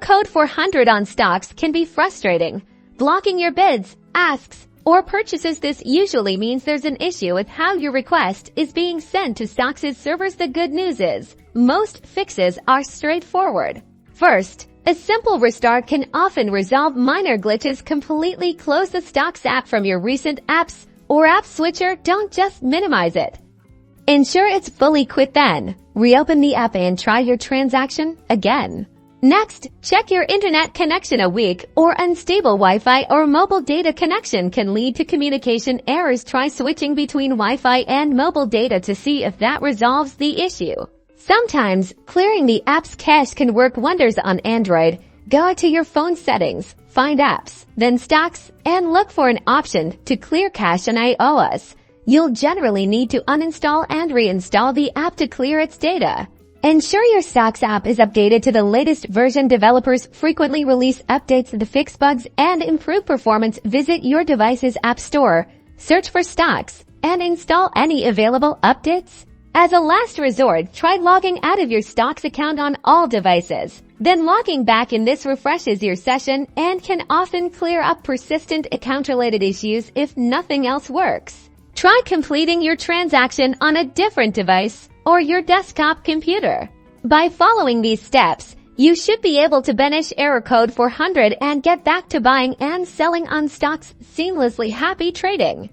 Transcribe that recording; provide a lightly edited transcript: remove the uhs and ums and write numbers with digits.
code 400 on stocks can be frustrating. Blocking your bids, asks, or purchases. This usually means there's an issue with how your request is being sent to StockX's servers. The good news is, most fixes are straightforward. First, a simple restart can often resolve minor glitches. Completely close the StockX app from your recent apps or app switcher. Don't just minimize it. Ensure it's fully quit, then reopen the app and try your transaction again. Next, check your internet connection. A weak or unstable Wi-Fi or mobile data connection can lead to communication errors. Try switching between Wi-Fi and mobile data to see if that resolves the issue. Sometimes, clearing the app's cache can work wonders on Android. Go to your phone settings, find apps, then StockX, and look for an option to clear cache on iOS. You'll generally need to uninstall and reinstall the app to clear its data. Ensure your StockX app is updated to the latest version. Developers frequently release updates to fix bugs and improve performance. Visit your device's app store, search for StockX, and install any available updates. As a last resort, try logging out of your StockX account on all devices. Then logging back in. This refreshes your session and can often clear up persistent account-related issues if nothing else works. Try completing your transaction on a different device or your desktop computer. By following these steps, you should be able to banish error code 400 and get back to buying and selling on StockX seamlessly. Happy trading!